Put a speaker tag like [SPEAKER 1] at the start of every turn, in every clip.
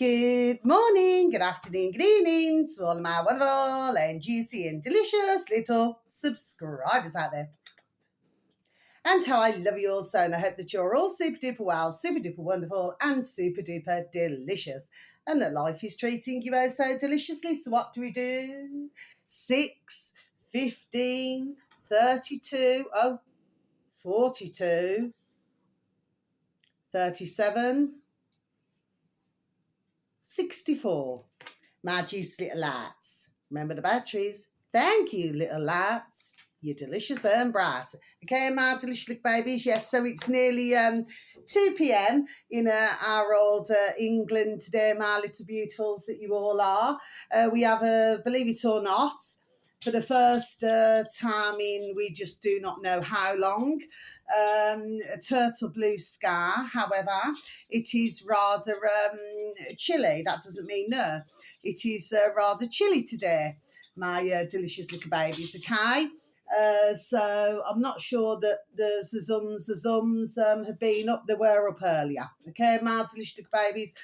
[SPEAKER 1] Good morning, good afternoon, good evening to all of my wonderful and juicy and delicious little subscribers out there. And how I love you all so, and I hope that you're all super duper well, super duper wonderful, and super duper delicious. And that life is treating you oh so deliciously. So what do we do? 6, 15, 32, 42, 37, 64. My juice little lights. Remember the batteries? Thank you, little lights. You're delicious and bright. Okay, my delicious little babies. Yes, so it's nearly 2 p.m. in our old England today, my little beautifuls that you all are. We have believe it or not, for the first time in we just do not know how long, a turtle blue sky. However, it is rather chilly. That doesn't mean no. It is rather chilly today, my delicious little babies, okay? So I'm not sure that the zums have been up. They were up earlier, okay, my delicious little babies.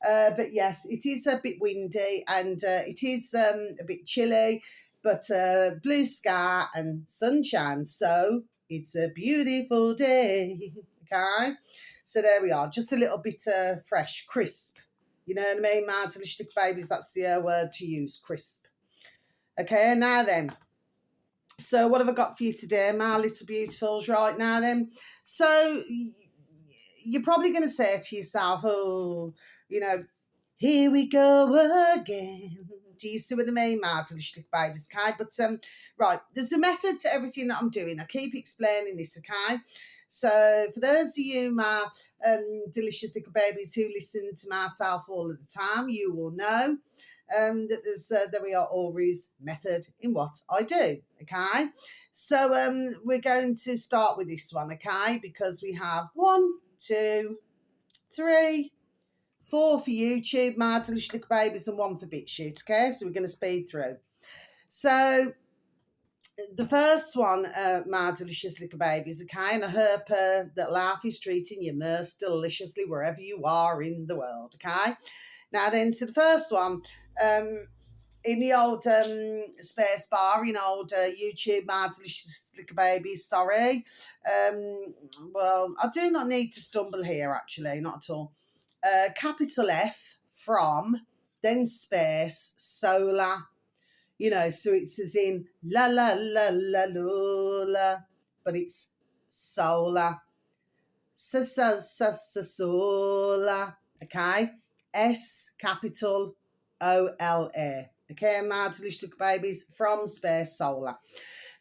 [SPEAKER 1] But yes, it is a bit windy and it is a bit chilly, but blue sky and sunshine. So it's a beautiful day, okay? So there we are, just a little bit fresh, crisp. You know what I mean, my delicious little babies? That's the word to use, crisp. Okay, now then. So what have I got for you today, my little beautifuls, right now then? So you're probably going to say to yourself, oh, you know, here we go again. Do you see what I mean, my delicious little babies, okay? But, right, there's a method to everything that I'm doing. I keep explaining this, okay? So for those of you, my delicious little babies who listen to myself all of the time, you will know that there's there we are always method in what I do, okay? So we're going to start with this one, okay? Because we have 1, 2, 3, 4 for YouTube, my delicious little babies, and 1 for BitChute, okay? So we're going to speed through. So the first one, my delicious little babies, okay? And I hope that life is treating you most deliciously wherever you are in the world, okay? Now then, to the first one, in the old space bar, in old YouTube, my delicious little babies, sorry. Well, I do not need to stumble here, actually, not at all. Capital F from, then space, solar. You know, so it's as in la la la la la, but it's solar. Solar. Okay. S capital OLA. Okay, my delicious little babies, from space solar.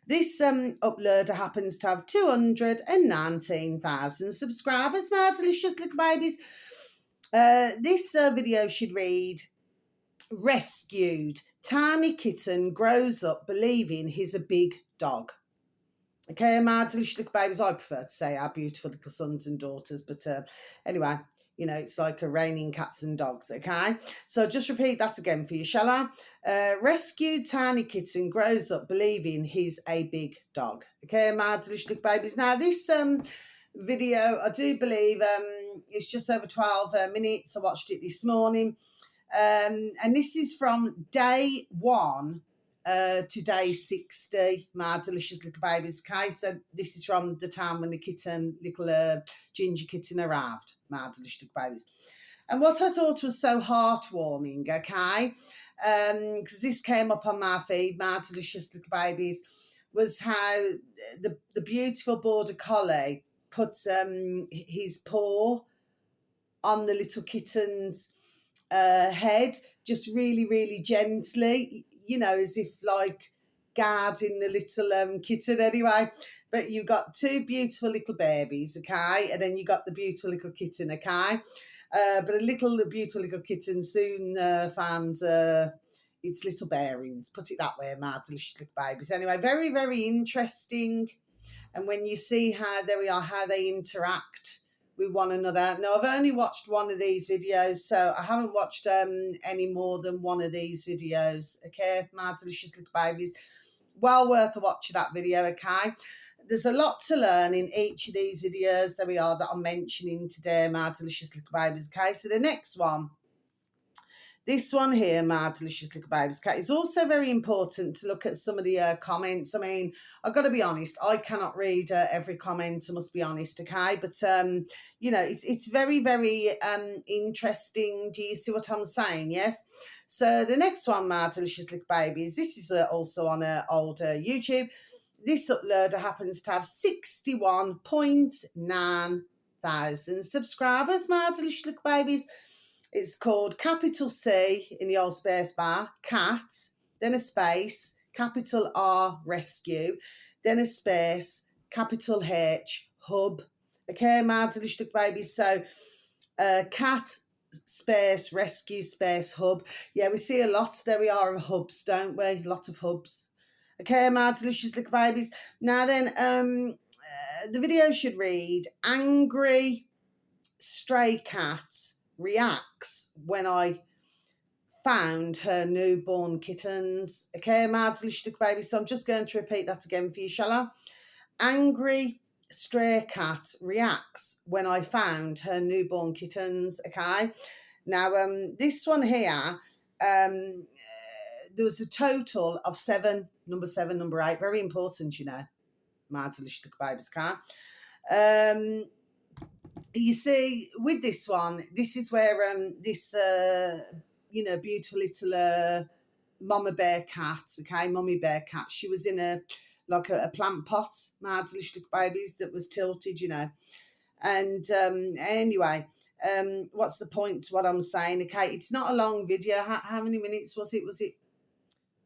[SPEAKER 1] This uploader happens to have 219,000 subscribers, my delicious little babies. This video should read, rescued tiny kitten grows up believing he's a big dog. Okay, my delicious little babies. I prefer to say our beautiful little sons and daughters, but anyway, you know, it's like a raining cats and dogs, okay? So just repeat that again for you, shall I? Rescued tiny kitten grows up believing he's a big dog. Okay, my delicious little babies. Now, this video, I do believe it's just over 12 minutes. I watched it this morning. And this is from day 1 to day 60, my delicious little babies. Okay, so this is from the time when the kitten, little ginger kitten, arrived, my delicious little babies. And what I thought was so heartwarming, okay, because this came up on my feed, my delicious little babies, was how the beautiful border collie puts his paw on the little kitten's head, just really, really gently, you know, as if like guarding the little kitten anyway. But you've got 2 beautiful little babies, okay, and then you got the beautiful little kitten, okay. But a beautiful little kitten soon finds its little bearings, put it that way, my delicious little babies. Anyway, very, very interesting. And when you see how they interact with one another. Now, I've only watched 1 of these videos, so I haven't watched any more than 1 of these videos, okay, my delicious little babies. Well worth a watch of that video, okay? There's a lot to learn in each of these videos that I'm mentioning today, my delicious little babies, okay? So the next one This one here, my delicious little babies cat, is also very important to look at some of the comments. I mean, I've got to be honest, I cannot read every comment, I must be honest, okay? But, you know, it's very, very interesting. Do you see what I'm saying? Yes? So the next one, my delicious little babies, this is also on old YouTube. This uploader happens to have 61.9 thousand subscribers, my delicious little babies. It's called capital C in the old space bar, cat, then a space, capital R, rescue, then a space, capital H, hub. Okay, my delicious little babies. So, cat, space, rescue, space, hub. Yeah, we see a lot. There we are of hubs, don't we? A lot of hubs. Okay, my delicious little babies. Now then, the video should read, angry stray cat reacts when I found her newborn kittens. Okay, my delicious little baby. So I'm just going to repeat that again for you, shall I? Angry stray cat reacts when I found her newborn kittens. Okay. Now, this one here, there was a total of 7, number 7, number 8. Very important, you know. My delicious little babies cat. You see, with this one, this is where this, you know, beautiful little mama bear cat, okay, mummy bear cat, she was in a plant pot, my delicious little babies, that was tilted, you know. And anyway, what's the point to what I'm saying? Okay, it's not a long video. How many minutes was it?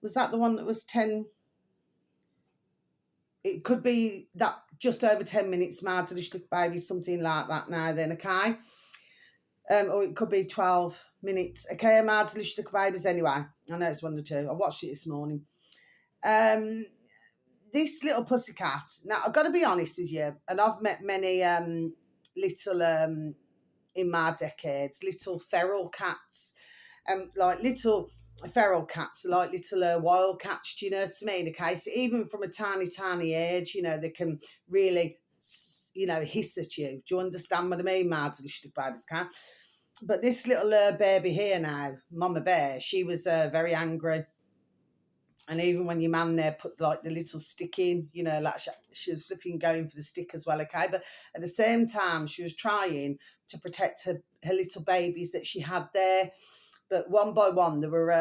[SPEAKER 1] Was that the one that was 10? It could be that just over 10 minutes, my delicious little baby, something like that now then, okay? Or it could be 12 minutes, okay, my delicious little babies. Anyway, I know it's 1 or 2. I watched it this morning. This little pussycat, now I've got to be honest with you, and I've met many little, in my decades, little feral cats, like little feral cats, like little wild cats, do you know what I mean? Okay, so even from a tiny age, you know, they can really, you know, hiss at you. Do you understand what I mean, my delicious little babies cat? But this little baby here now, Mama Bear, she was very angry. And even when your man there put like the little stick in, you know, like she was flipping going for the stick as well, okay? But at the same time, she was trying to protect her little babies that she had there. But one by one, they were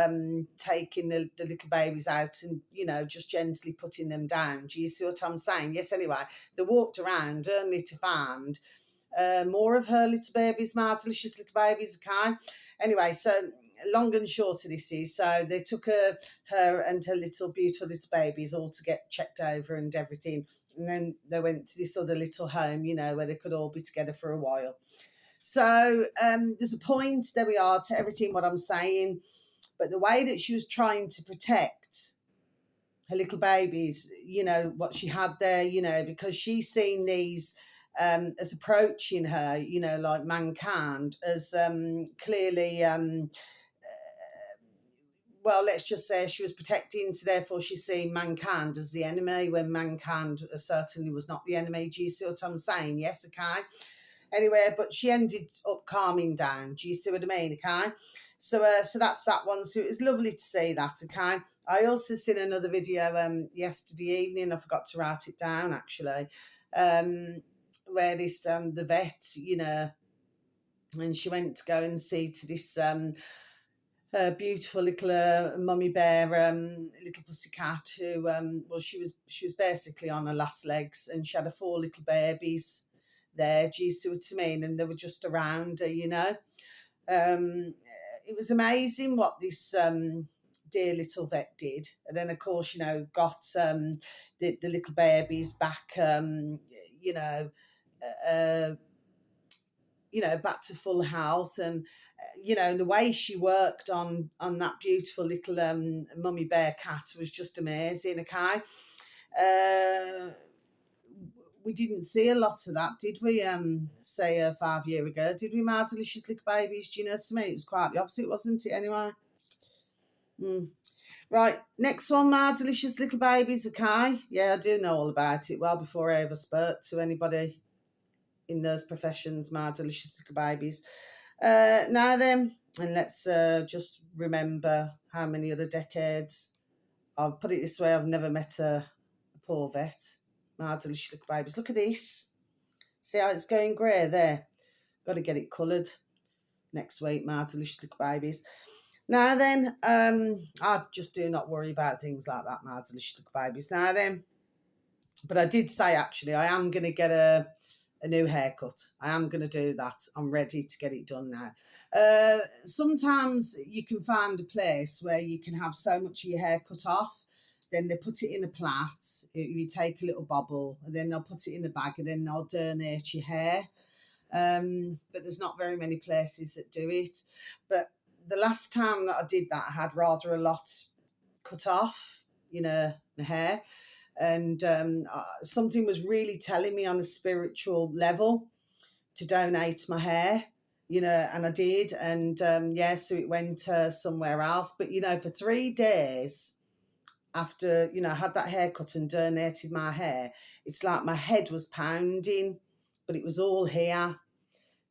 [SPEAKER 1] taking the little babies out and, you know, just gently putting them down. Do you see what I'm saying? Yes, anyway, they walked around only to find more of her little babies, my delicious little babies, okay? Anyway, so long and short of this is, so they took her and her little beautiful little babies all to get checked over and everything. And then they went to this other little home, you know, where they could all be together for a while. So there's a point, there we are, to everything what I'm saying. But the way that she was trying to protect her little babies, you know, what she had there, you know, because she's seen these as approaching her, you know, like mankind, as clearly, well, let's just say she was protecting, so therefore she's seeing mankind as the enemy, when mankind certainly was not the enemy. Do you see what I'm saying? Yes, okay. Anyway, but she ended up calming down. Do you see what I mean? Okay. So that's that one. So it was lovely to see that. Okay. I also seen another video yesterday evening. I forgot to write it down actually. Where this the vet, you know, and she went to go and see to this beautiful little mummy bear, little pussycat who well, she was basically on her last legs, and she had 4 little babies there. Do you see what I mean? And they were just around her, you know. It was amazing what this dear little vet did. And then, of course, you know, got the little babies back, you know, back to full health. And you know, the way she worked on that beautiful little mummy bear cat was just amazing. Okay. We didn't see a lot of that, did we? Say 5 years ago, did we, my delicious little babies? Do you know what I mean? It was quite the opposite, wasn't it? Anyway. Right, next one, my delicious little babies. Okay, yeah, I do know all about it well before I ever spoke to anybody in those professions, my delicious little babies. Now then, And let's just remember how many other decades. I'll put it this way, I've never met a poor vet. My delicious little babies. Look at this. See how it's going grey there? Got to get it coloured next week, my delicious little babies. Now then, I just do not worry about things like that, my delicious little babies. Now then, but I did say, actually, I am going to get a new haircut. I am going to do that. I'm ready to get it done now. Sometimes you can find a place where you can have so much of your hair cut off, then they put it in a plait. You take a little bobble, and then they'll put it in a bag, and then they'll donate your hair. But there's not very many places that do it. But the last time that I did that, I had rather a lot cut off, the hair. And something was really telling me on a spiritual level to donate my hair, and I did. And so it went somewhere else. But, for 3 days after, I had that haircut and donated my hair, it's like my head was pounding, but it was all here.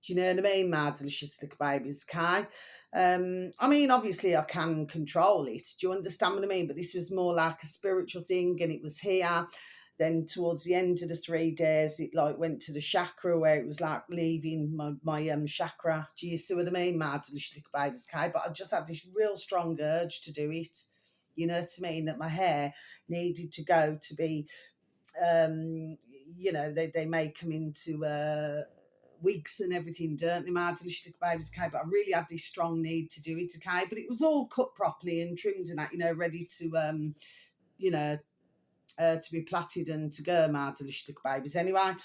[SPEAKER 1] Do you know what I mean, my delicious little babies, Kai? I mean, obviously I can control it. Do you understand what I mean? But this was more like a spiritual thing, and it was here. Then towards the end of the 3 days, it like went to the chakra, where it was like leaving my chakra. Do you see what I mean, my delicious little babies, Kai? But I just had this real strong urge to do it. You know what I mean? That my hair needed to go to be, they may come into weeks and everything, don't they, my delicious little babies, okay? But I really had this strong need to do it, okay? But it was all cut properly and trimmed and that, ready to, to be plaited and to go, my delicious little babies. Anyway,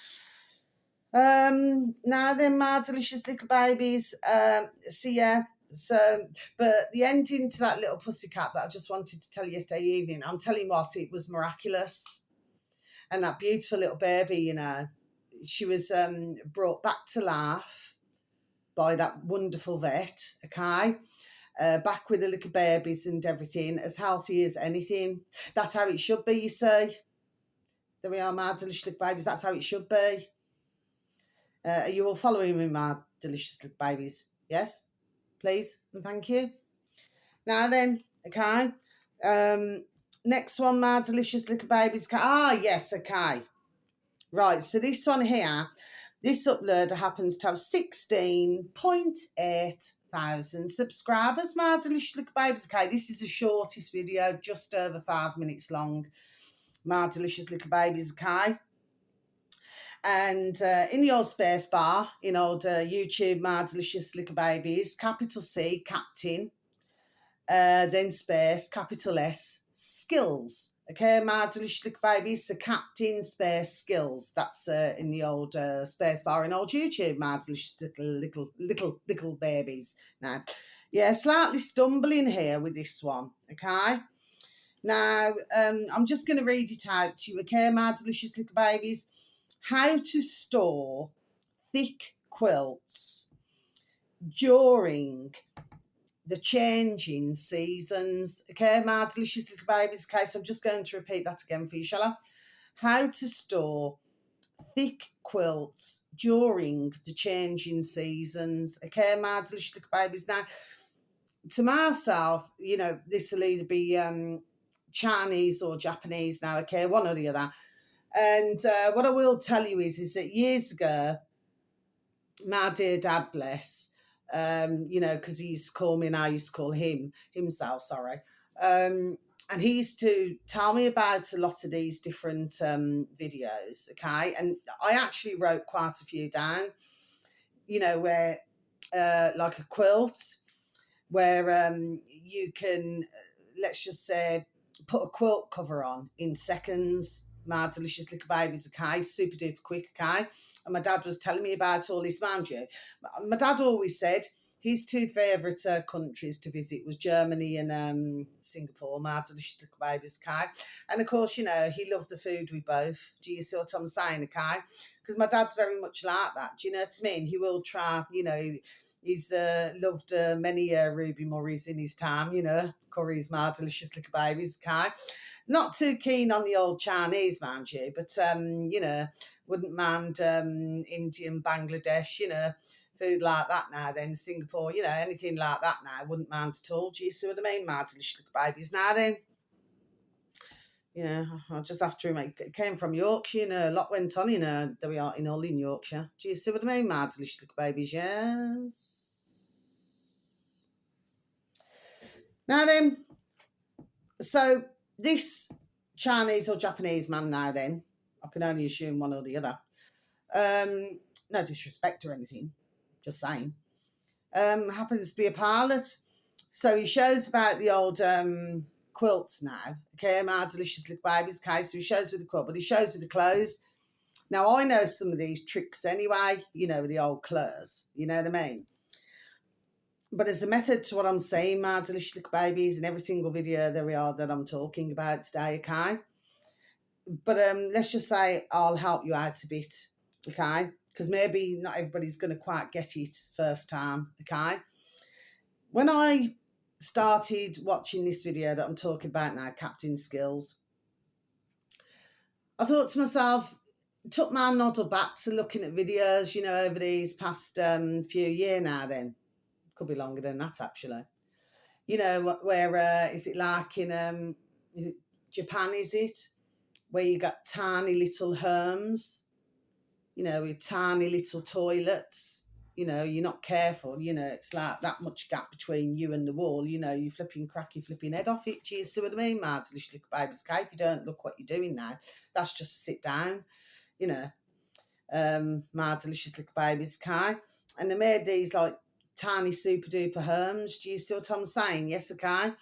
[SPEAKER 1] now then, my delicious little babies, but the ending to that little pussycat that I just wanted to tell you yesterday evening, I'm telling you what, it was miraculous. And that beautiful little baby, she was brought back to life by that wonderful vet, okay? Back with the little babies and everything, as healthy as anything. That's how it should be, you see. There we are, my delicious little babies. That's how it should be. Are you all following me, my delicious little babies? Yes? Please and thank you. Now then, okay. Next one, my delicious little babies. Yes, okay. Right, so this one here, this uploader happens to have 16.8 thousand subscribers, my delicious little babies. Okay, this is the shortest video, just over 5 minutes long, my delicious little babies, okay? And in the old space bar, in old YouTube, my delicious little babies, capital C, captain, then space, capital S, skills. Okay, my delicious little babies, so captain, space, skills. That's in the old space bar in old YouTube, my delicious little babies. Now, yeah, slightly stumbling here with this one, okay? Now, I'm just going to read it out to you, okay, my delicious little babies. How to store thick quilts during the changing seasons. Okay, my delicious little babies. Okay, so I'm just going to repeat that again for you, shall I? How to store thick quilts during the changing seasons. Okay, my delicious little babies. Now, to myself, this will either be Chinese or Japanese now, okay, one or the other. And what I will tell you is that years ago, my dear dad, bless, because he used to call me and I used to call himself, sorry. And he used to tell me about a lot of these different videos, okay? And I actually wrote quite a few down, where, like a quilt, where you can, let's just say, put a quilt cover on in seconds, my delicious little babies, okay? Super duper quick, okay? And my dad was telling me about all this, mind you. My dad always said his two favourite countries to visit was Germany and Singapore, my delicious little babies, okay? And of course, he loved the food we both. Do you see what I'm saying, okay? Because my dad's very much like that, do you know what I mean? He will try, he's loved many Ruby Murrays in his time, curries, my delicious little babies, okay? Not too keen on the old Chinese, mind you, but, wouldn't mind Indian, Bangladesh, food like that now, then Singapore, you know, anything like that now, I wouldn't mind at all. Do you see what I mean? My delicious little babies now then. Yeah, I'll just have to remember. It came from Yorkshire, you know, a lot went on in there we are in Hull in Yorkshire. Do you see what I mean? My delicious little babies, yes. Now then, so this Chinese or Japanese man now then, I can only assume one or the other. No disrespect or anything, just saying. Happens to be a pilot. So he shows about the old quilts now. Okay, my delicious little babies. Okay, so he shows with the quilt, but he shows with the clothes. Now I know some of these tricks anyway, you know, with the old clothes. You know what I mean? But there's a method to what I'm saying, my delicious little babies, in every single video there we are that I'm talking about today, okay? But let's just say I'll help you out a bit, okay? Because maybe not everybody's going to quite get it first time, okay? When I started watching this video that I'm talking about now, Captain Skills, I thought to myself, took my noddle back to looking at videos, you know, over these past few years now then. Could be longer than that, actually. You know, where, is it like in Japan, is it? Where you got tiny little homes, you know, with tiny little toilets. You know, you're not careful, you know, it's like that much gap between you and the wall, you know, you flipping crack your flipping head off it. Do you see what I mean, Mads? Little baby's cake. If you don't look what you're doing now, that's just to sit down, you know. My delicious little baby's cake. And they made these like tiny super duper homes. Do you see what I'm saying? Yes, okay.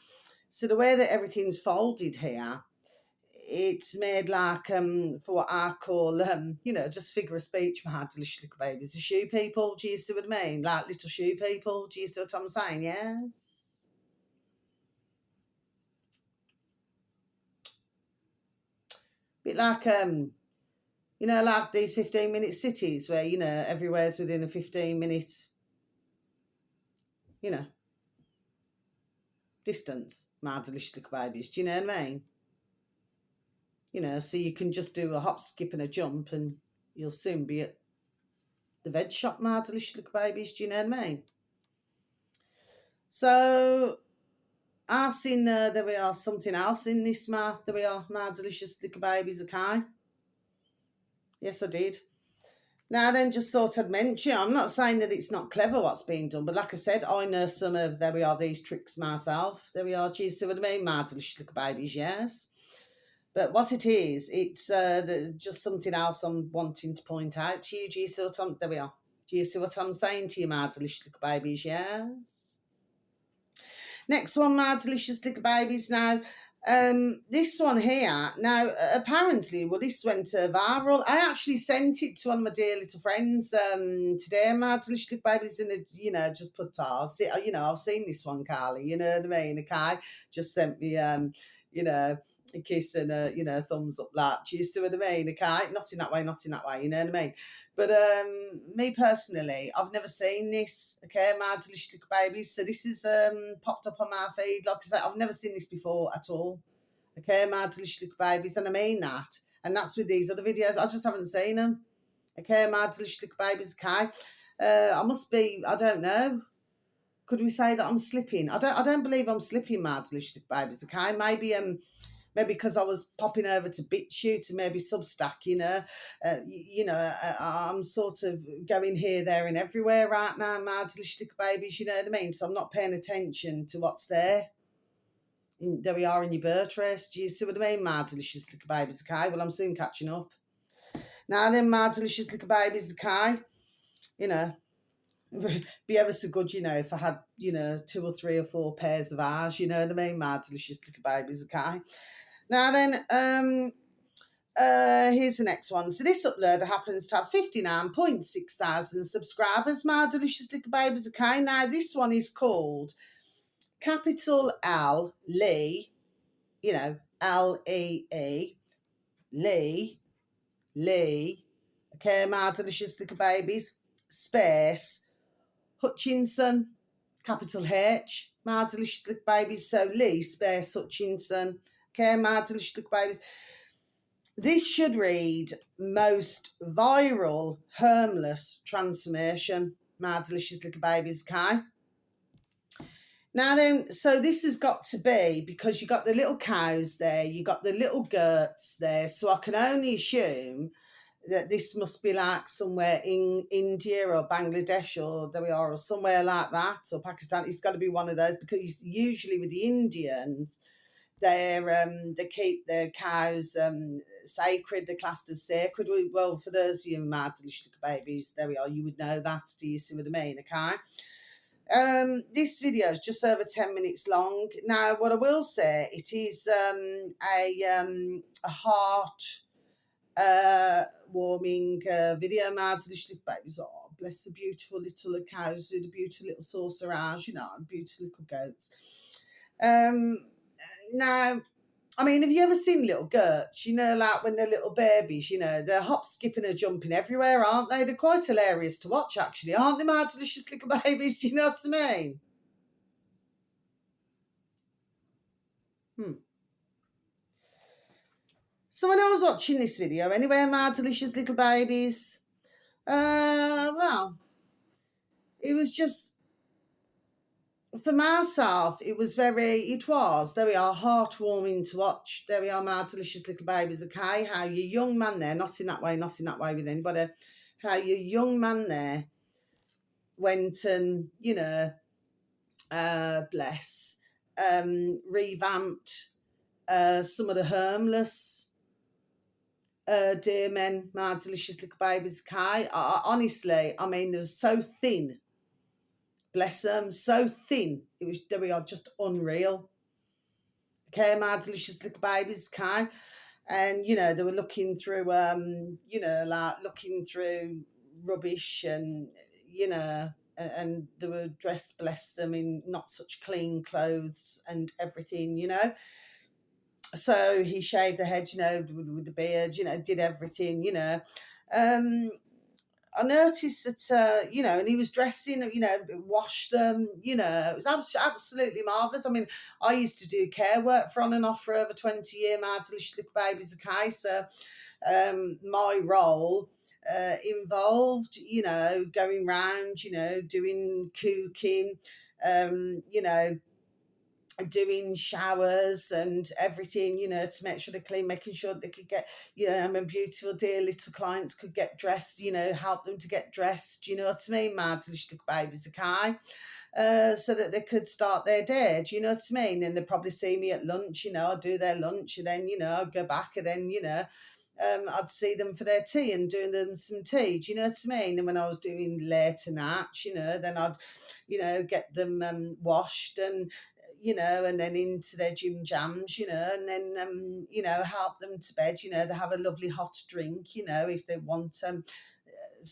[SPEAKER 1] So the way that everything's folded here, it's made like for what I call you know, just figure of speech, my delicious little babies, the shoe people. Do you see what I mean? Like little shoe people. Do you see what I'm saying? Yes. Bit like you know, like these 15-minute cities where, you know, everywhere's within a 15-minute, you know, distance. My delicious little babies. Do you know what I mean? You know, so you can just do a hop, skip and a jump and you'll soon be at the veg shop, my delicious little babies. Do you know what I mean? So I've seen, there we are, something else in this, there we are, my delicious little babies, okay? Yes, I did. Now then, just thought I'd mention, I'm not saying that it's not clever what's being done, but like I said, I know some of, there we are, these tricks myself. There we are, do you see what I mean? My delicious little babies, yes. But what it is, it's just something else I'm wanting to point out to you. Do you see what I'm, there we are. Do you see what I'm saying to you, my delicious little babies? Yes. Next one, my delicious little babies now. This one here, now, apparently, well, this went viral. I actually sent it to one of my dear little friends today, my delicious little babies, in the, you know, just put, you know, I've seen this one, Carly, you know what I mean, okay? Just sent me, you know, a kiss and a, you know, thumbs up, like, do you see what I mean, okay? Not in that way, you know what I mean? But me personally, I've never seen this, okay, my delicious little babies. So this is popped up on my feed. Like I said, I've never seen this before at all, okay, my delicious little babies. And I mean that. And that's with these other videos. I just haven't seen them, okay, my delicious little babies, okay? I must be, I don't know. Could we say that I'm slipping? I don't believe I'm slipping, my delicious little babies, okay? Maybe because I was popping over to BitChute and maybe Substack, you know, I'm sort of going here, there and everywhere right now, my delicious little babies, you know what I mean? So I'm not paying attention to what's there. There we are in your birth race. Do you see what I mean, my delicious little babies, okay? Well, I'm soon catching up. Now then, my delicious little babies, okay? You know, be ever so good, you know, if I had, you know, 2 or 3 or 4 pairs of eyes, you know what I mean, my delicious little babies, okay? Now then, here's the next one. So this uploader happens to have 59.6 thousand subscribers, my delicious little babies, okay? Now this one is called Capital L Lee, you know, Lee, Lee, okay, my delicious little babies, space, Hutchinson, capital H, my delicious little babies, so Lee, space, Hutchinson, okay, my delicious little babies. This should read most viral homeless transformation. my delicious little babies, okay? Now then, so this has got to be, because you got the little cows there, you got the little goats there, so I can only assume that this must be like somewhere in India or Bangladesh, or there we are, or somewhere like that, or Pakistan. It's got to be one of those, because usually with the Indians, they keep their cows sacred. They're classed as sacred. Well, for those of you mad little babies, there we are. You would know that. Do you see what I mean? Okay. This video is just over 10 minutes long. Now, what I will say, it is a heart warming video. Mad little babies. Oh, bless the beautiful little cows with the beautiful little saucer eyes, beautiful little goats. Now, I mean, have you ever seen little goats? Like when they're little babies, they're hop, skipping and jumping everywhere, aren't they? They're quite hilarious to watch, actually, aren't they, my delicious little babies? Do you know what I mean? So when I was watching this video, anyway, my delicious little babies, well, it was just, for myself, there we are, heartwarming to watch. There we are, my delicious little babies, okay? How your young man there, not in that way with anybody, how your young man there went and, bless, revamped some of the homeless dear men, my delicious little babies, okay? Honestly, I mean, they're so thin. Bless them, so thin. There we are, just unreal. Okay, my delicious little babies, okay? And, they were looking through, looking through rubbish and, and they were dressed, bless them, in not such clean clothes and everything, So he shaved the head, with the beard, did everything, I noticed that, and he was dressing, washed them, it was absolutely marvellous. I mean, I used to do care work for on and off for over 20 years, my delicious little babies, okay? So my role involved, going round, doing cooking, doing showers and everything, to make sure they're clean, making sure they could get, my beautiful dear little clients could get dressed, help them to get dressed, you know what I mean, my delicious little babies, okay? So that they could start their day, do you know what I mean? And they'd probably see me at lunch, I'd do their lunch, and then, I'd go back, and then, I'd see them for their tea and doing them some tea, do you know what I mean? And when I was doing later nights, then I'd, get them washed and, and then into their gym jams, and then, help them to bed, they have a lovely hot drink, if they want some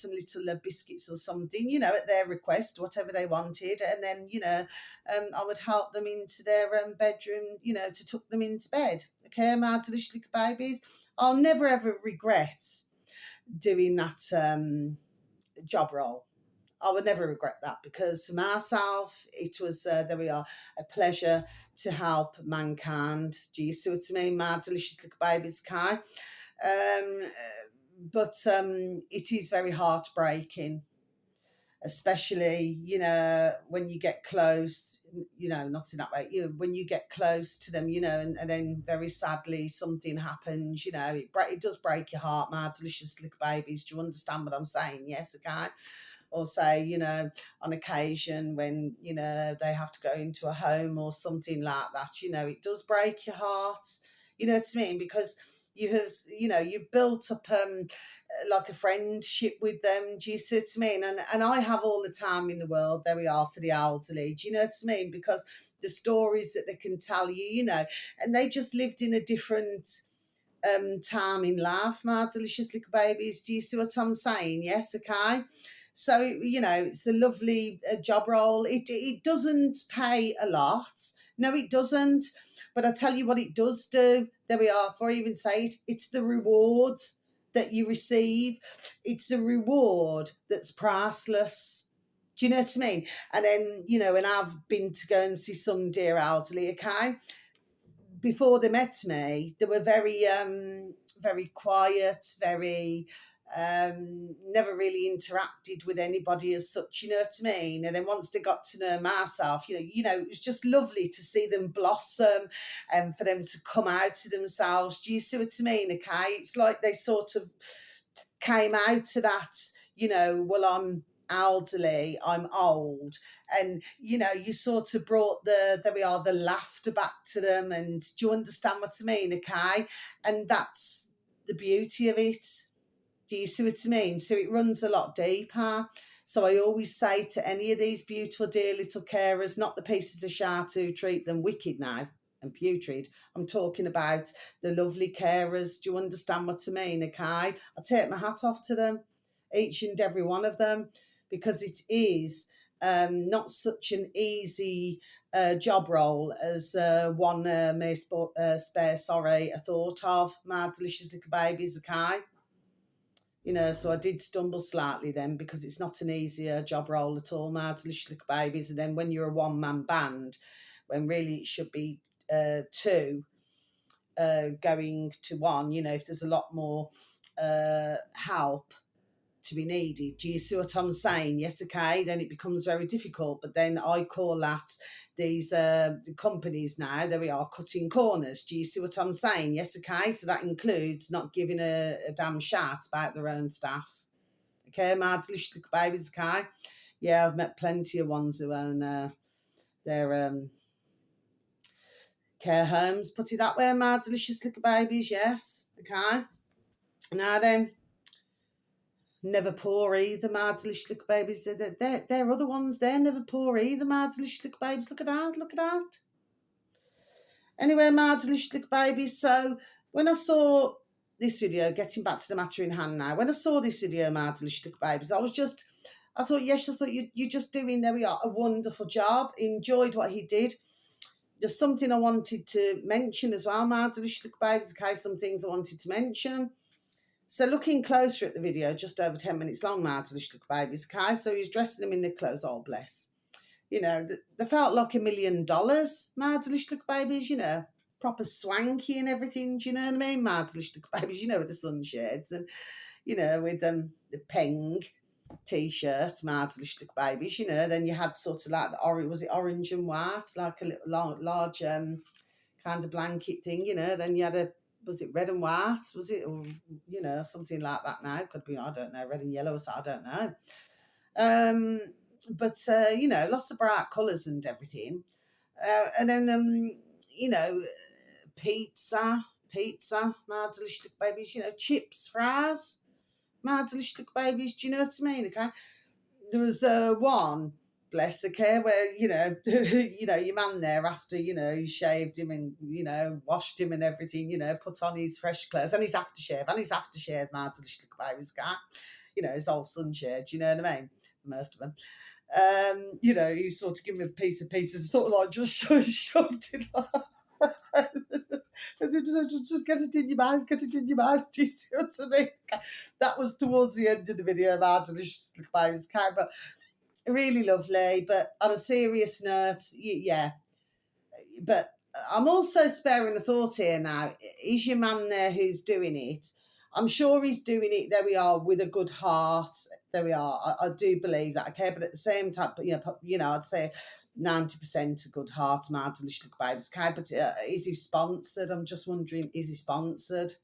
[SPEAKER 1] little biscuits or something, at their request, whatever they wanted. And then, I would help them into their bedroom, to tuck them into bed. Okay, my delicious little babies. I'll never, ever regret doing that job role. I would never regret that, because for myself, it was, there we are, a pleasure to help mankind. Do you see what I mean, my delicious little babies, Kai? But it is very heartbreaking, especially, when you get close, not in that way, when you get close to them, and then very sadly something happens, it does break your heart, my delicious little babies. Do you understand what I'm saying? Yes, okay. Or say, on occasion when, they have to go into a home or something like that, it does break your heart, you know what I mean? Because you have, you've built up like a friendship with them, do you see what I mean? And I have all the time in the world, there we are, for the elderly, do you know what I mean? Because the stories that they can tell you, and they just lived in a different time in life, my delicious little babies. Do you see what I'm saying? Yes, okay. So, it's a lovely job role. It doesn't pay a lot. No, it doesn't. But I tell you what it does do. There we are. Before I even say it, it's the reward that you receive. It's a reward that's priceless. Do you know what I mean? And then, when I've been to go and see some dear elderly, okay, before they met me, they were very, very quiet, very never really interacted with anybody as such, you know what I mean? And then once they got to know myself, it was just lovely to see them blossom and for them to come out to themselves. Do you see what I mean? Okay, it's like they sort of came out to that, well, I'm elderly, I'm old, and you sort of brought the laughter back to them. And do you understand what I mean? Okay, and that's the beauty of it. Do you see what I mean? So it runs a lot deeper. So I always say to any of these beautiful, dear little carers, not the pieces of shart who treat them wicked now and putrid. I'm talking about the lovely carers. Do you understand what I mean? Okay, I take my hat off to them, each and every one of them, because it is not such an easy job role as one may spare, a thought of. My delicious little babies, okay? So I did stumble slightly then, because it's not an easier job role at all, my delicious little babies. And then when you're a one-man band, when really it should be two going to one, if there's a lot more help to be needed. Do you see what I'm saying? Yes, okay, then it becomes very difficult. But then I call that these companies now, there we are, cutting corners. Do you see what I'm saying? Yes, okay, so that includes not giving a damn shat about their own staff. Okay, my delicious little babies, okay? Yeah, I've met plenty of ones who own their care homes, put it that way, my delicious little babies, yes, okay? Now then, never poor either, my delicious little babies. They're other ones, they're never poor either, my delicious little babies. Look at that. Anyway, my delicious little babies, so when I saw this video, getting back to the matter in hand now, when I saw this video, my delicious little babies, I thought, you're just doing, there we are, a wonderful job. Enjoyed what he did. There's something I wanted to mention as well, my delicious little babies, okay, some things I wanted to mention. So looking closer at the video, just over 10 minutes long, my delicious little babies, okay, so he's dressing them in their clothes, oh bless. They felt like $1 million, my delicious little babies, proper swanky and everything, do you know what I mean? My delicious little babies, with the sunshades and, with the peng t-shirt, my delicious little babies, then you had sort of like was it orange and white, like a little large kind of blanket thing, then you had was it red and white, was it, or something like that. Now could be, I don't know, red and yellow, so I don't know. But lots of bright colours and everything, and then pizza, my delicious little babies, chips, fries, my delicious little babies. Do you know what I mean? Okay, there was one, bless her care, where your man there, after you shaved him and washed him and everything, put on his fresh clothes and his aftershave, my delicious little babies, okay, his old sunshade. You know what I mean? Most of them. He sort of give me a piece of pizza, sort of like just shoved it like as if just get it in your mouth, get it in your mouth. Do you see what I mean? That was towards the end of the video, my delicious little babies, but really lovely. But on a serious note, yeah. But I'm also sparing a thought here now. Is your man there who's doing it? I'm sure he's doing it, there we are, with a good heart. There we are. I do believe that, okay? But at the same time, I'd say 90% a good heart, my delicious little babies, okay? But is he sponsored? I'm just wondering, is he sponsored?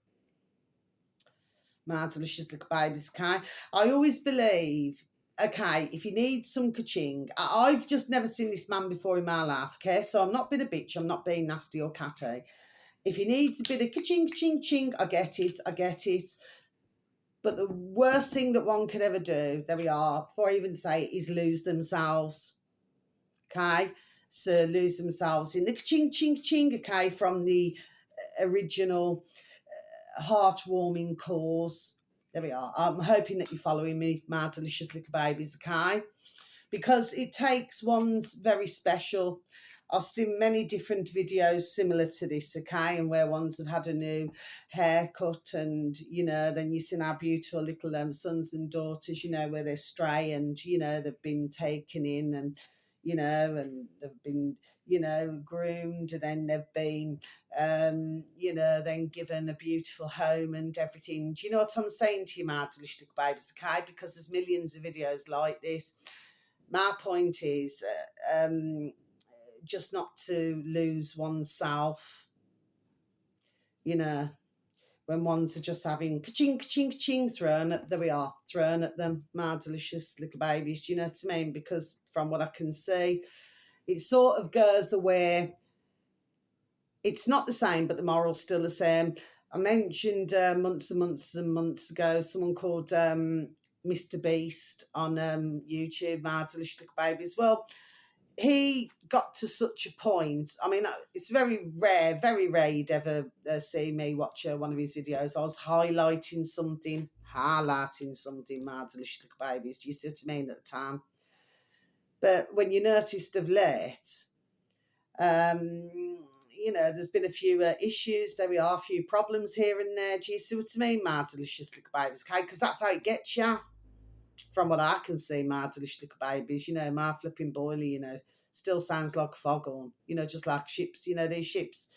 [SPEAKER 1] My delicious little babies, okay? I always believe, okay, if you need some ka-ching, I've just never seen this man before in my life, okay? So I'm not being a bitch, I'm not being nasty or catty. If he needs a bit of ka-ching, ching, ching, I get it. But the worst thing that one could ever do, there we are, before I even say it, is lose themselves, okay? So lose themselves in the ka-ching, ching, ching, okay, from the original heartwarming cause. There we are. I'm hoping that you're following me, my delicious little babies, okay? Because it takes one's very special. I've seen many different videos similar to this, okay, and where ones have had a new haircut, and then you've seen our beautiful little sons and daughters, where they're stray, and they've been taken in, and and they've been you know, groomed, and then they've been, you know, then given a beautiful home and everything. Do you know what I'm saying to you, my delicious little babies, okay? Because there's millions of videos like this. My point is just not to lose oneself, you know, when ones are just having ka-ching, ka-ching, ka-ching thrown at, there we are, thrown at them, my delicious little babies. Do you know what I mean? Because from what I can see, it sort of goes away. It's not the same, but the moral's still the same. I mentioned months and months and months ago someone called Mr. Beast on YouTube, my delicious little babies. Well, he got to such a point. I mean, it's very rare you'd ever see me watch one of his videos. I was highlighting something, my delicious little babies. Do you see what I mean at the time? But when you noticed of late, you know, there's been a few issues. There we are, a few problems here and there. Do you see what I mean, my delicious little babies? Okay, because that's how it gets you. From what I can see, my delicious little babies, you know, my flipping boiler, you know, still sounds like a foghorn, you know, just like ships, you know, these ships.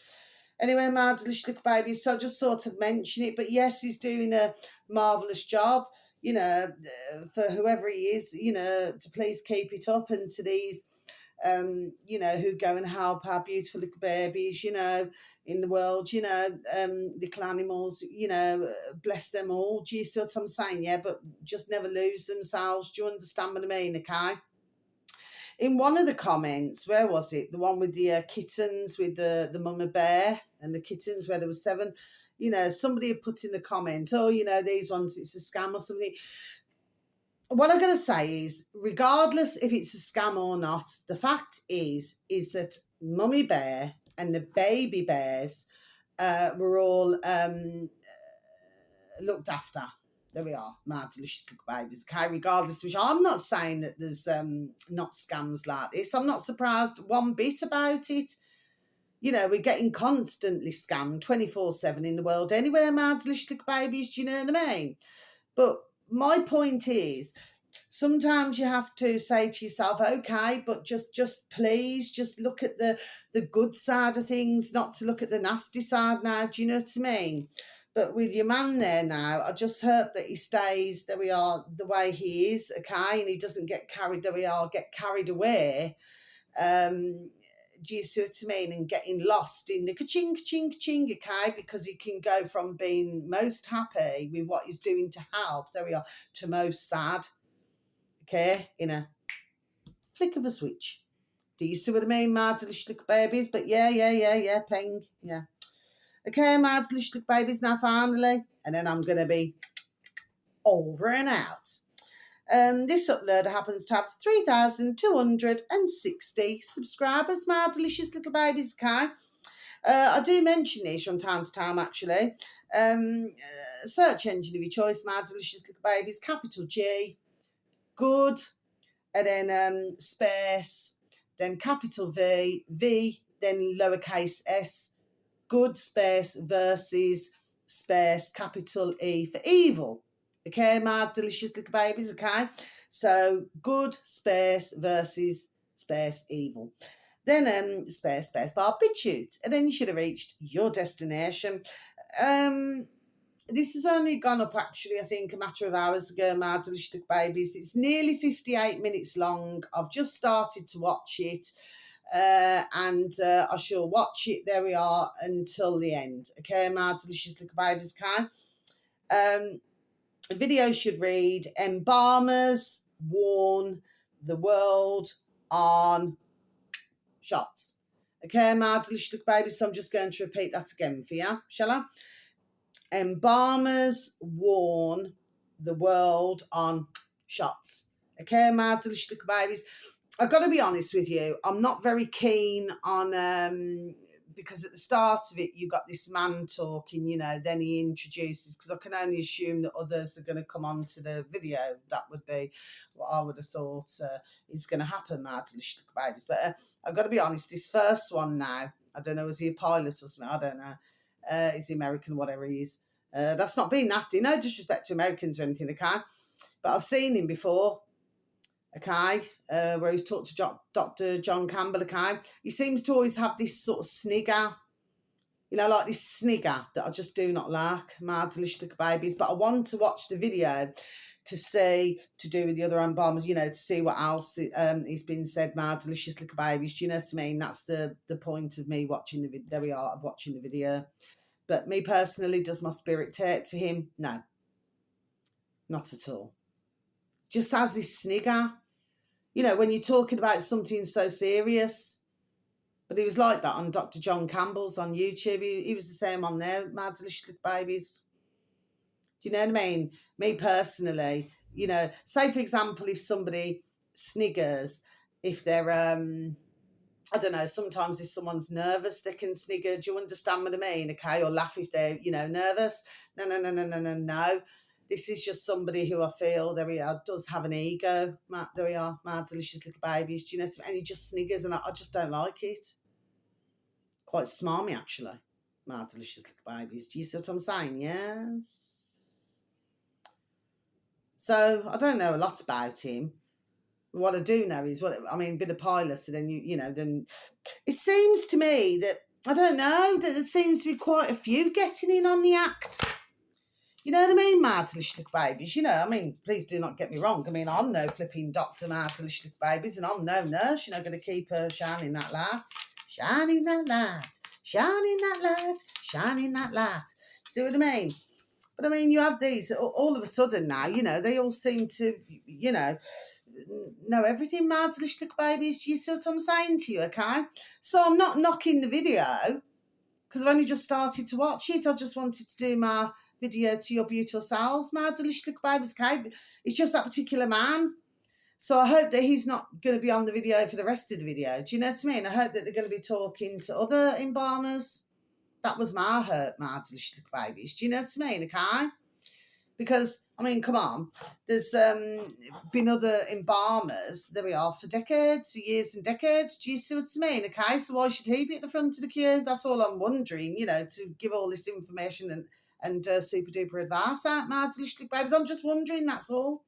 [SPEAKER 1] Anyway, my delicious little babies, so I just sort of mention it. But yes, he's doing a marvellous job, you know, for whoever he is, you know, to please keep it up. And to these, you know, who go and help our beautiful little babies, you know, in the world, you know, little animals, you know, bless them all. Do you see what I'm saying? Yeah, but just never lose themselves. Do you understand what I mean? Okay. In one of the comments, where was it? The one with the kittens, with the mama bear and the kittens, where there was 7. You know, somebody had put in the comment, oh, you know, these ones, it's a scam or something. What I'm going to say is, regardless if it's a scam or not, the fact is that Mummy Bear and the baby bears were all looked after. There we are, my delicious little babies. Okay, regardless, which I'm not saying that there's not scams like this. I'm not surprised one bit about it. You know, we're getting constantly scammed 24/7 in the world anyway, my delicious little babies. Do you know what I mean? But my point is, sometimes you have to say to yourself, okay, but just please just look at the good side of things, not to look at the nasty side now. Do you know what I mean? But with your man there now, I just hope that he stays, there we are, the way he is, okay, and he doesn't get carried, there we are, get carried away. Do you see what I mean? And getting lost in the ka-ching, ka-ching, ka-ching, okay? Because he can go from being most happy with what he's doing to help, there we are, to most sad, okay? In a flick of a switch. Do you see what I mean, my delicious little babies? But yeah, ping, yeah. Okay, my delicious little babies, now finally. And then I'm going to be over and out. This upload happens to have 3,260 subscribers, my delicious little babies, okay? I do mention these from time to time, actually. Search engine of your choice, my delicious little babies, capital G, good, and then space, then capital V, then lowercase s, good space versus space capital E for evil. Okay, my delicious little babies, okay? So good space versus space evil. Then space bar BitChute. And then you should have reached your destination. This has only gone up, actually, I think, a matter of hours ago, my delicious little babies. It's nearly 58 minutes long. I've just started to watch it. And I shall watch it, there we are, until the end. Okay, my delicious little babies, okay? The video should read, embalmers warn the world on shots. Okay, my delicious little babies, so I'm just going to repeat that again for you, shall I? Embalmers warn the world on shots. Okay, my delicious little babies. I've got to be honest with you, I'm not very keen on, because at the start of it, you got this man talking, you know, then he introduces, because I can only assume that others are going to come on to the video. That would be what I would have thought is going to happen, my delicious little babies. But I've got to be honest, this first one now, I don't know, is he a pilot or something? I don't know. Is he American, whatever he is? That's not being nasty. No disrespect to Americans or anything, okay? But I've seen him before. okay, where he's talked to Dr. John Campbell, okay, he seems to always have this sort of snigger, you know, like this snigger that I just do not like, my delicious little babies. But I want to watch the video to see, to do with the other embalmers, you know, to see what else has been said, my delicious little babies. Do you know what I mean? That's the point of me watching the video. There we are, of watching the video. But me personally, does my spirit take to him? No, not at all. Just has this snigger, you know, when you're talking about something so serious. But he was like that on Dr. John Campbell's on YouTube. He was the same on there, my delicious little babies. Do you know what I mean? Me personally, you know, say for example, if somebody sniggers, if they're, I don't know, sometimes if someone's nervous, they can snigger. Do you understand what I mean? Okay, or laugh if they're, you know, nervous. No. This is just somebody who I feel, there we are, does have an ego. There we are, my delicious little babies. Do you know, and he just sniggers, and I just don't like it. Quite smarmy, actually, my delicious little babies. Do you see what I'm saying? Yes. So I don't know a lot about him. What I do know is, been a pilot, so then you know, then it seems to me that, I don't know, that there seems to be quite a few getting in on the act. You know what I mean, my delicious little babies? You know, I mean, please do not get me wrong. I mean, I'm no flipping doctor, my delicious little babies, and I'm no nurse. You know, going to keep her shining that light. Shining that light, shining that light, shining that light. See what I mean? But I mean, you have these, all of a sudden now, you know, they all seem to, you know everything, my delicious little babies. Do you see what I'm saying to you, okay? So I'm not knocking the video, because I've only just started to watch it. I just wanted to do my video to your beautiful selves, my delicious little babies, okay? It's just that particular man. So I hope that he's not going to be on the video for the rest of the video. Do you know what I mean? I hope that they're going to be talking to other embalmers. That was my hurt, my delicious little babies. Do you know what I mean? Okay? Because, I mean, come on. There's been other embalmers, there we are, for decades, for years and decades. Do you see what I mean? Okay? So why should he be at the front of the queue? That's all I'm wondering, you know, to give all this information and super duper advice out, my delicious little babies. I'm just wondering, that's all.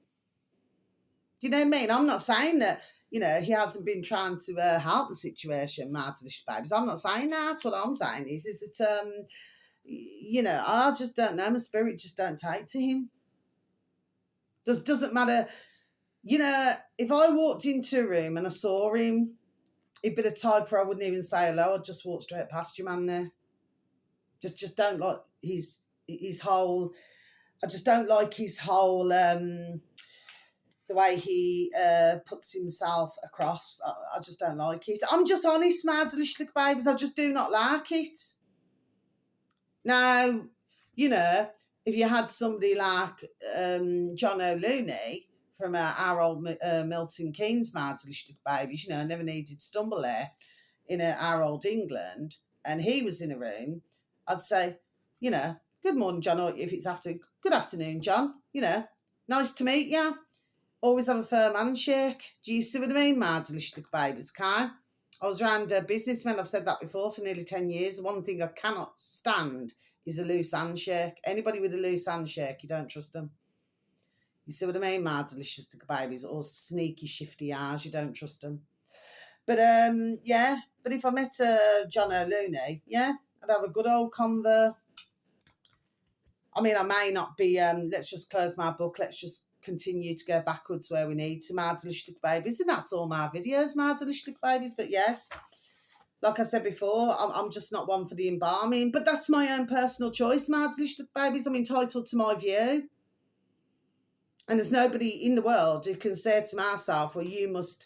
[SPEAKER 1] Do you know what I mean? I'm not saying that, you know, he hasn't been trying to help the situation, my delicious babies. I'm not saying that. What I'm saying is that, you know, I just don't know. My spirit just don't take to him. Doesn't matter. You know, if I walked into a room and I saw him, he'd be the type where I wouldn't even say hello. I'd just walk straight past you, man, there. Just don't like his whole... I just don't like his whole... the way he puts himself across. I just don't like it. I'm just honest, my delicious little babies. I just do not like it. Now, you know, if you had somebody like John O'Looney from our old Milton Keynes, my delicious little babies, you know, never needed to stumble there, in our old England, and he was in a room, I'd say, you know, good morning, John, or if it's after, good afternoon, John, you know, nice to meet you. Always have a firm handshake. Do you see what I mean, my delicious little babies, okay? I was around businessmen, I've said that before, for nearly 10 years. One thing I cannot stand is a loose handshake. Anybody with a loose handshake, you don't trust them. You see what I mean, my delicious little babies? Or sneaky, shifty eyes, you don't trust them. But, yeah, but if I met John O'Looney, yeah, I'd have a good old convo. I mean, I may not be, let's just close my book, let's just continue to go backwards where we need to, my delicious little babies, and that's all my videos, my delicious little babies. But yes, like I said before, I'm just not one for the embalming, but that's my own personal choice, my delicious little babies. I'm entitled to my view, and there's nobody in the world who can say to myself, well, you must,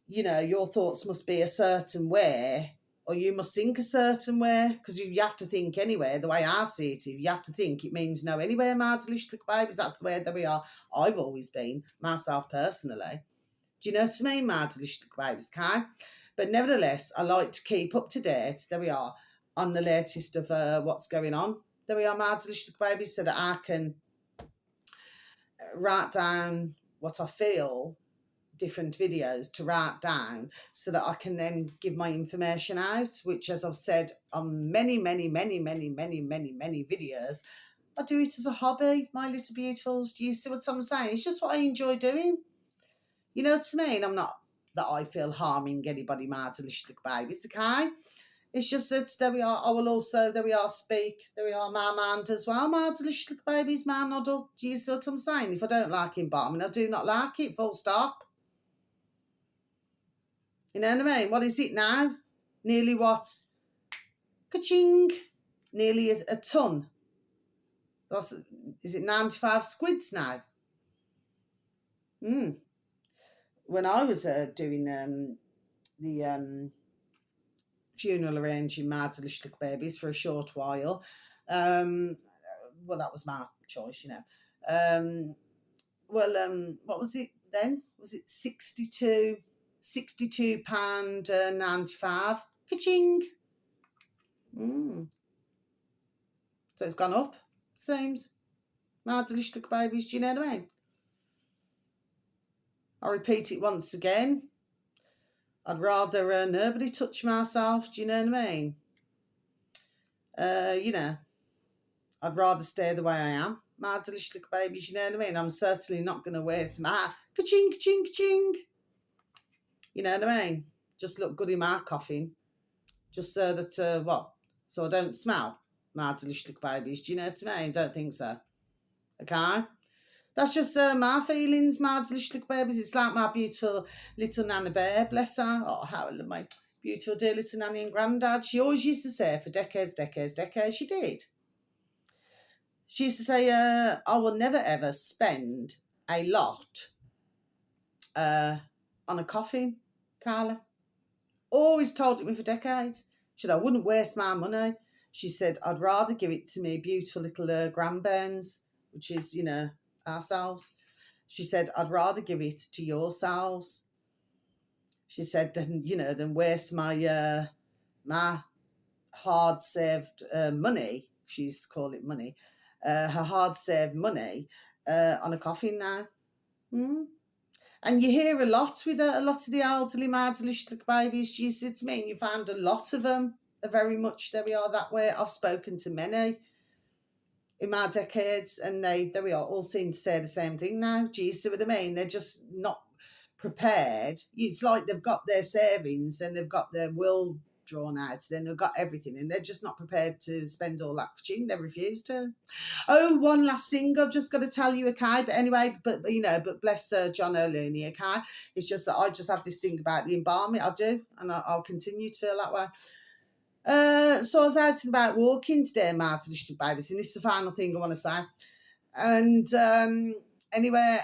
[SPEAKER 1] you know, your thoughts must be a certain way, or you must think a certain way, because you have to think anyway. The way I see it, if you have to think, it means no anyway, my delicious little babies. That's the way that we are. I've always been, myself personally. Do you know what I mean, my delicious little babies, okay? But nevertheless, I like to keep up to date, there we are, on the latest of what's going on. There we are, my delicious little babies, so that I can write down what I feel, different videos to write down, so that I can then give my information out, which, as I've said on many videos, I do it as a hobby, my little beautifuls. Do you see what I'm saying? It's just what I enjoy doing. You know what I mean? I'm not that I feel harming anybody, my delicious little babies, okay? It's just that there we are. I will also, there we are, speak. There we are, my man as well. My delicious little babies, my noddle. Do you see what I'm saying? If I don't like embalming, I do not like it, full stop. You know what I mean? What is it now? Nearly what? Ka-ching! Nearly a ton. Is it 95 squids now? When I was doing the funeral arranging my delicious little babies for a short while, well, that was my choice, you know. What was it then? Was it £62 £95? Ka-ching! So it's gone up, seems. My delicious little babies, do you know what I mean? I repeat it once again. I'd rather nobody touch myself, do you know what I mean? You know, I'd rather stay the way I am. My delicious little babies, you know what I mean? I'm certainly not going to waste my ka-ching, ka-ching, ka-ching. You know what I mean? Just look good in my coffin. Just so that, so I don't smell my delicious little babies. Do you know what I mean? Don't think so. Okay? That's just my feelings, my delicious little babies. It's like my beautiful little Nana Bear, bless her. Oh, how I love my beautiful dear little nanny and granddad. She always used to say for decades, she did. She used to say, I will never ever spend a lot on a coffin, Carla. Always told it me for decades. She said, I wouldn't waste my money. She said, I'd rather give it to me beautiful little grandbairns, which is, you know, ourselves. She said, I'd rather give it to yourselves. She said, than waste my my hard saved money. She's called it money. Her hard saved money on a coffin now. And you hear a lot with a lot of the elderly, my delicious little babies. You see to me, and you find a lot of them are very much, there we are, that way. I've spoken to many in my decades, and there we are, all seem to say the same thing now. Do you see what I mean? They're just not prepared. It's like they've got their savings and they've got their will drawn out, then they've got everything, and they're just not prepared to spend all that ka-ching. They refuse to. Oh, one last thing I've just got to tell you, okay? But anyway, but bless John O'Looney, okay? It's just that I just have this thing about the embalming. I do, and I'll continue to feel that way. So I was out and about walking today, Martin, babies, and this is the final thing I want to say. And anyway,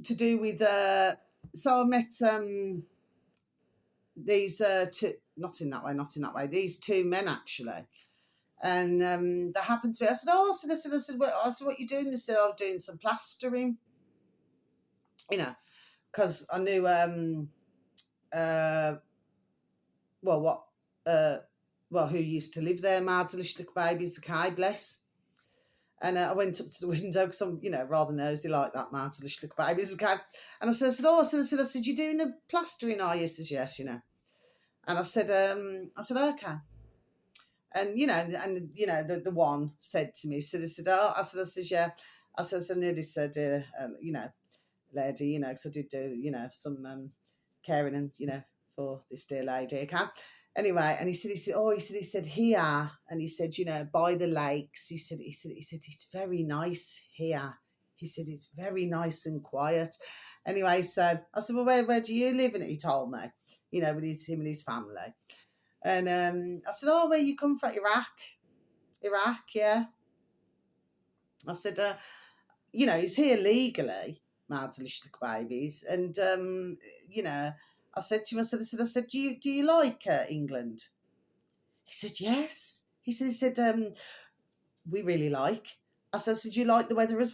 [SPEAKER 1] to do with so I met these two, not in that way, these two men actually. And that happened to me. I said, what you doing? They said, I'm doing some plastering. You know, because I knew who used to live there, my delicious little babies, okay, bless. And I went up to the window because I'm, rather nosy like that, my delicious little babies, okay. And I said, you're doing the plastering, are you? He says, yes, And I said, okay. And, the one said to me, yeah. I nearly said, lady, because I did do, some caring and, for this dear lady, okay? Anyway, and he said, here, and he said, by the lakes, he said, it's very nice here. He said, it's very nice and quiet. Anyway, so I said, well, where do you live? And he told me, with him and his family. And I said, oh, where you come from? Iraq, yeah. I said, he's here legally, my delicious little babies. And, I said to him, I said, do you like England? He said, yes. He said, we really like. I said, do you like the weather as well?